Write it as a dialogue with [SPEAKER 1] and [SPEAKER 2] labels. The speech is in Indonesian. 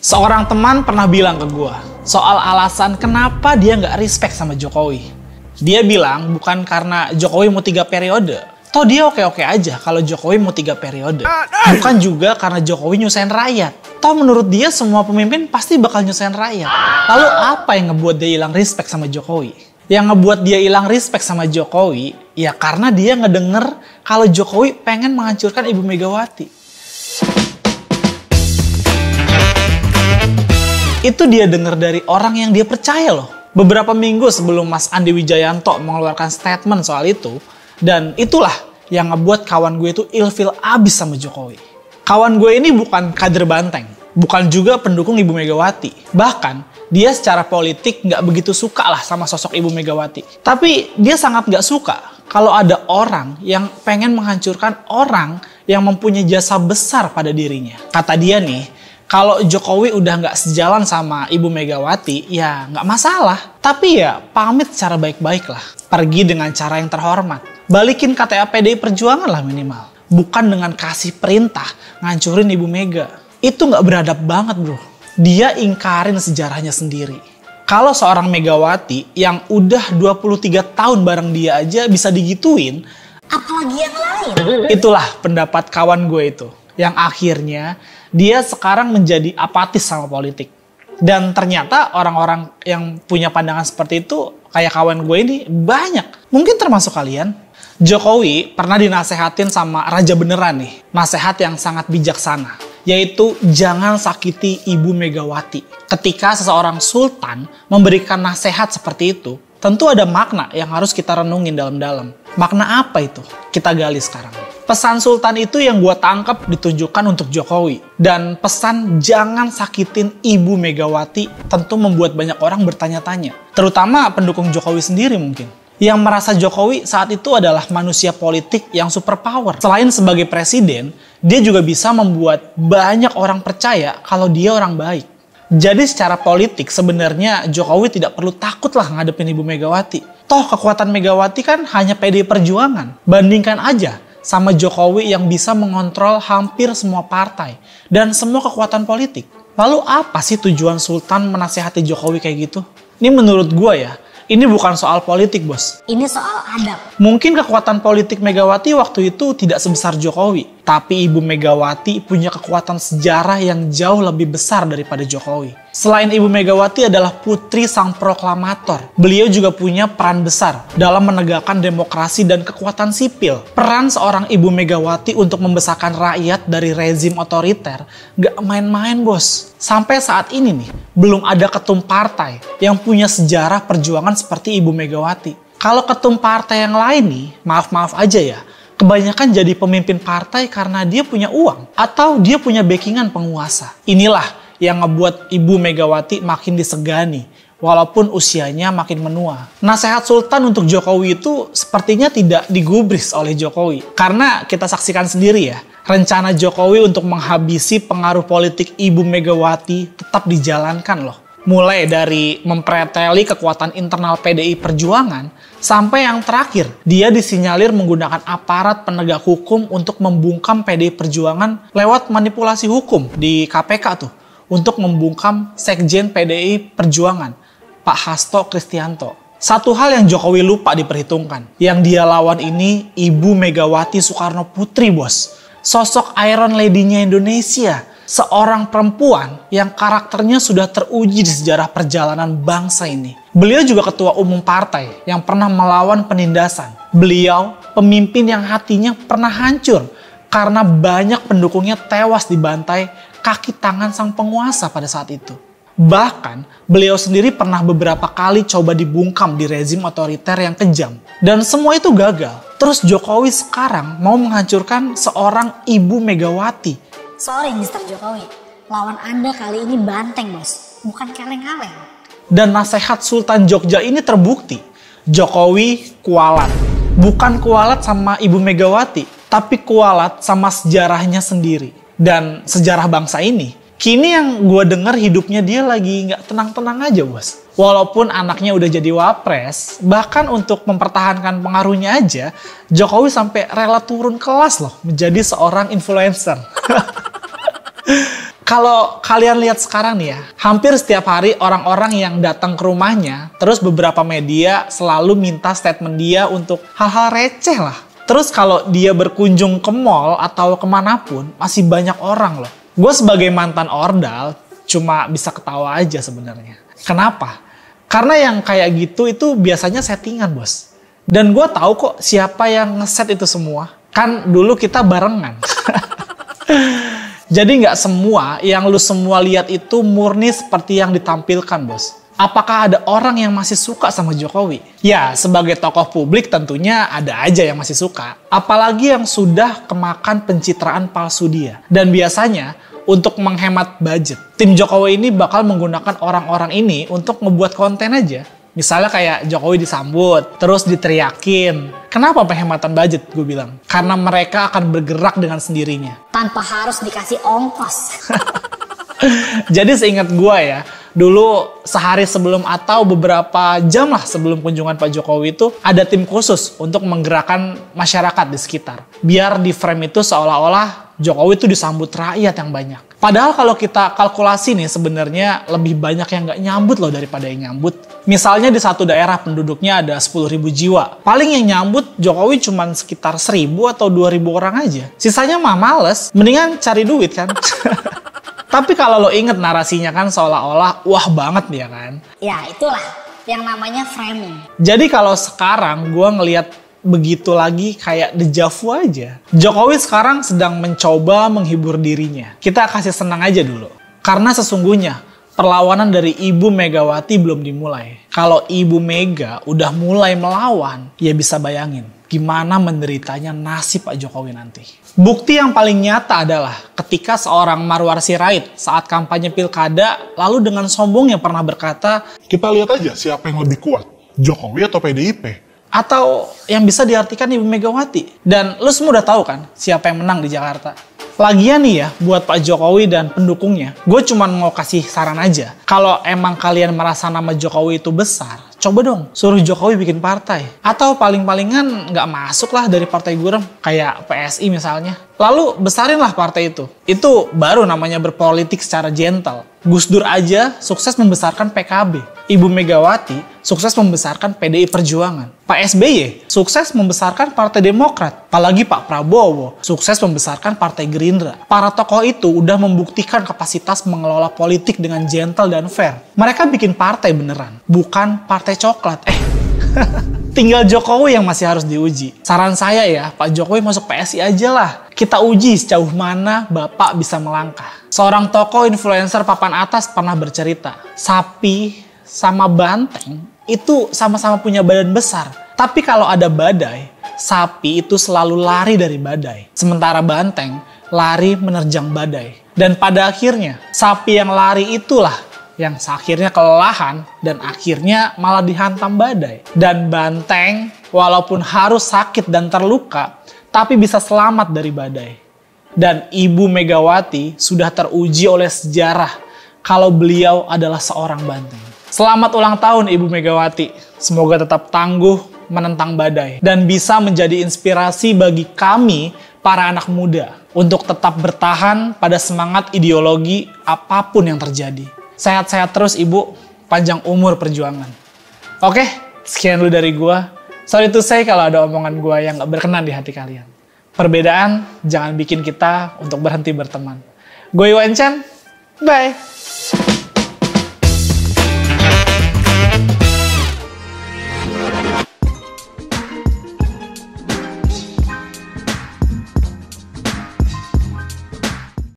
[SPEAKER 1] Seorang teman pernah bilang ke gue soal alasan kenapa dia nggak respect sama Jokowi. Dia bilang bukan karena Jokowi mau 3 periode. Toh dia oke-oke aja kalau Jokowi mau 3 periode. Bukan juga karena Jokowi nyusahin rakyat. Toh menurut dia semua pemimpin pasti bakal nyusahin rakyat. Lalu apa yang ngebuat dia hilang respect sama Jokowi? Yang ngebuat dia hilang respect sama Jokowi, ya karena dia ngedenger kalau Jokowi pengen menghancurkan Ibu Megawati. Itu dia dengar dari orang yang dia percaya loh. Beberapa minggu sebelum Mas Andi Wijayanto mengeluarkan statement soal itu, dan itulah yang ngebuat kawan gue itu ilfil abis sama Jokowi. Kawan gue ini bukan kader banteng, bukan juga pendukung Ibu Megawati. Bahkan dia secara politik nggak begitu suka lah sama sosok Ibu Megawati. Tapi dia sangat nggak suka kalau ada orang yang pengen menghancurkan orang yang mempunyai jasa besar pada dirinya. Kata dia nih, kalau Jokowi udah nggak sejalan sama Ibu Megawati, ya nggak masalah. Tapi ya pamit secara baik-baik lah. Pergi dengan cara yang terhormat. Balikin KTA PDI Perjuangan lah minimal. Bukan dengan kasih perintah ngancurin Ibu Mega. Itu nggak beradab banget bro. Dia ingkarin sejarahnya sendiri. Kalau seorang Megawati yang udah 23 tahun bareng dia aja bisa digituin,
[SPEAKER 2] apalagi yang lain?
[SPEAKER 1] Itulah pendapat kawan gue itu. Yang akhirnya dia sekarang menjadi apatis sama politik. Dan ternyata orang-orang yang punya pandangan seperti itu kayak kawan gue ini banyak. Mungkin termasuk kalian. Jokowi pernah dinasehatin sama Raja Beneran nih. Nasehat yang sangat bijaksana. Yaitu jangan sakiti Ibu Megawati. Ketika seseorang sultan memberikan nasihat seperti itu, tentu ada makna yang harus kita renungin dalam-dalam. Makna apa itu? Kita gali sekarang. Pesan sultan itu yang gue tangkap ditujukan untuk Jokowi. Dan pesan jangan sakitin Ibu Megawati tentu membuat banyak orang bertanya-tanya. Terutama pendukung Jokowi sendiri mungkin. Yang merasa Jokowi saat itu adalah manusia politik yang superpower. Selain sebagai presiden, dia juga bisa membuat banyak orang percaya kalau dia orang baik. Jadi secara politik sebenarnya Jokowi tidak perlu takut lah ngadepin Ibu Megawati. Toh kekuatan Megawati kan hanya PDI Perjuangan. Bandingkan aja sama Jokowi yang bisa mengontrol hampir semua partai dan semua kekuatan politik. Lalu apa sih tujuan Sultan menasehati Jokowi kayak gitu? Ini menurut gue ya, ini bukan soal politik bos.
[SPEAKER 2] Ini soal adab.
[SPEAKER 1] Mungkin kekuatan politik Megawati waktu itu tidak sebesar Jokowi. Tapi Ibu Megawati punya kekuatan sejarah yang jauh lebih besar daripada Jokowi. Selain Ibu Megawati adalah putri sang proklamator. Beliau juga punya peran besar dalam menegakkan demokrasi dan kekuatan sipil. Peran seorang Ibu Megawati untuk membesarkan rakyat dari rezim otoriter gak main-main bos. Sampai saat ini nih, belum ada ketum partai yang punya sejarah perjuangan seperti Ibu Megawati. Kalau ketum partai yang lain nih, maaf-maaf aja ya, kebanyakan jadi pemimpin partai karena dia punya uang atau dia punya backingan penguasa. Inilah yang ngebuat Ibu Megawati makin disegani walaupun usianya makin menua. Nasihat Sultan untuk Jokowi itu sepertinya tidak digubris oleh Jokowi. Karena kita saksikan sendiri ya, rencana Jokowi untuk menghabisi pengaruh politik Ibu Megawati tetap dijalankan loh. Mulai dari mempreteli kekuatan internal PDI Perjuangan, sampai yang terakhir, dia disinyalir menggunakan aparat penegak hukum untuk membungkam PDI Perjuangan lewat manipulasi hukum di KPK tuh, untuk membungkam Sekjen PDI Perjuangan, Pak Hasto Kristianto. Satu hal yang Jokowi lupa diperhitungkan, yang dia lawan ini Ibu Megawati Soekarno Putri bos. Sosok Iron Lady-nya Indonesia. Seorang perempuan yang karakternya sudah teruji di sejarah perjalanan bangsa ini. Beliau juga ketua umum partai yang pernah melawan penindasan. Beliau pemimpin yang hatinya pernah hancur karena banyak pendukungnya tewas dibantai kaki tangan sang penguasa pada saat itu. Bahkan beliau sendiri pernah beberapa kali coba dibungkam di rezim otoriter yang kejam. Dan semua itu gagal. Terus Jokowi sekarang mau menghancurkan seorang Ibu Megawati.
[SPEAKER 2] Sorry Mr. Jokowi, lawan Anda kali ini banteng bos, bukan kaleng-kaleng.
[SPEAKER 1] Dan nasihat Sultan Jogja ini terbukti. Jokowi kualat. Bukan kualat sama Ibu Megawati, tapi kualat sama sejarahnya sendiri. Dan sejarah bangsa ini, kini yang gue denger hidupnya dia lagi gak tenang-tenang aja bos. Walaupun anaknya udah jadi wapres, bahkan untuk mempertahankan pengaruhnya aja, Jokowi sampai rela turun kelas loh menjadi seorang influencer. Kalau kalian lihat sekarang nih ya, hampir setiap hari orang-orang yang datang ke rumahnya, terus beberapa media selalu minta statement dia untuk hal-hal receh lah. Terus kalau dia berkunjung ke mall atau kemanapun, masih banyak orang loh. Gue sebagai mantan ordal, cuma bisa ketawa aja sebenarnya. Kenapa? Karena yang kayak gitu itu biasanya settingan, bos. Dan gue tahu kok siapa yang ngeset itu semua. Kan dulu kita barengan. Jadi nggak semua yang lu semua lihat itu murni seperti yang ditampilkan, bos. Apakah ada orang yang masih suka sama Jokowi? Ya, sebagai tokoh publik tentunya ada aja yang masih suka. Apalagi yang sudah kemakan pencitraan palsu dia. Dan biasanya untuk menghemat budget, tim Jokowi ini bakal menggunakan orang-orang ini untuk ngebuat konten aja. Misalnya kayak Jokowi disambut, terus diteriakin. Kenapa penghematan budget? Gue bilang. Karena mereka akan bergerak dengan sendirinya.
[SPEAKER 2] Tanpa harus dikasih ongkos.
[SPEAKER 1] Jadi seingat gue ya, dulu sehari sebelum atau beberapa jam lah sebelum kunjungan Pak Jokowi itu ada tim khusus untuk menggerakkan masyarakat di sekitar. Biar di frame itu seolah-olah Jokowi itu disambut rakyat yang banyak. Padahal kalau kita kalkulasi nih sebenarnya lebih banyak yang nggak nyambut loh daripada yang nyambut. Misalnya di satu daerah penduduknya ada 10.000 jiwa. Paling yang nyambut Jokowi cuma sekitar 1.000 atau 2.000 orang aja. Sisanya mah males, mendingan cari duit kan. Tapi kalau lo inget narasinya kan seolah-olah wah banget dia kan.
[SPEAKER 2] Ya itulah yang namanya framing.
[SPEAKER 1] Jadi kalau sekarang gue ngelihat begitu lagi kayak deja vu aja. Jokowi sekarang sedang mencoba menghibur dirinya. Kita kasih senang aja dulu. Karena sesungguhnya perlawanan dari Ibu Megawati belum dimulai. Kalau Ibu Mega udah mulai melawan, ya bisa bayangin gimana menderitanya nasib Pak Jokowi nanti. Bukti yang paling nyata adalah ketika seorang Marwar Sirait saat kampanye pilkada lalu dengan sombongnya pernah berkata,
[SPEAKER 3] kita lihat aja siapa yang lebih kuat, Jokowi atau PDIP.
[SPEAKER 1] Atau yang bisa diartikan Ibu Megawati. Dan lu semua udah tahu kan siapa yang menang di Jakarta. Lagian nih ya, buat Pak Jokowi dan pendukungnya, gue cuma mau kasih saran aja. Kalau emang kalian merasa nama Jokowi itu besar, coba dong suruh Jokowi bikin partai. Atau paling-palingan nggak masuk lah dari partai gurem, kayak PSI misalnya. Lalu besarinlah partai itu. Itu baru namanya berpolitik secara gentle. Gus Dur aja sukses membesarkan PKB. Ibu Megawati sukses membesarkan PDI Perjuangan. Pak SBY sukses membesarkan Partai Demokrat. Apalagi Pak Prabowo sukses membesarkan Partai Gerindra. Para tokoh itu udah membuktikan kapasitas mengelola politik dengan gentle dan fair. Mereka bikin partai beneran, bukan partai coklat. Tinggal Jokowi yang masih harus diuji. Saran saya ya, Pak Jokowi masuk PSI aja lah. Kita uji sejauh mana Bapak bisa melangkah. Seorang tokoh influencer papan atas pernah bercerita, sapi sama banteng itu sama-sama punya badan besar. Tapi kalau ada badai, sapi itu selalu lari dari badai. Sementara banteng lari menerjang badai. Dan pada akhirnya, sapi yang lari itulah yang akhirnya kelelahan dan akhirnya malah dihantam badai. Dan banteng walaupun harus sakit dan terluka, tapi bisa selamat dari badai. Dan Ibu Megawati sudah teruji oleh sejarah kalau beliau adalah seorang banteng. Selamat ulang tahun Ibu Megawati. Semoga tetap tangguh menentang badai dan bisa menjadi inspirasi bagi kami para anak muda untuk tetap bertahan pada semangat ideologi apapun yang terjadi. Sehat-sehat terus Ibu, panjang umur perjuangan. Oke, sekian dulu dari gua. Sorry to say kalau ada omongan gua yang gak berkenan di hati kalian. Perbedaan jangan bikin kita untuk berhenti berteman. Gue Iwan Chan, bye.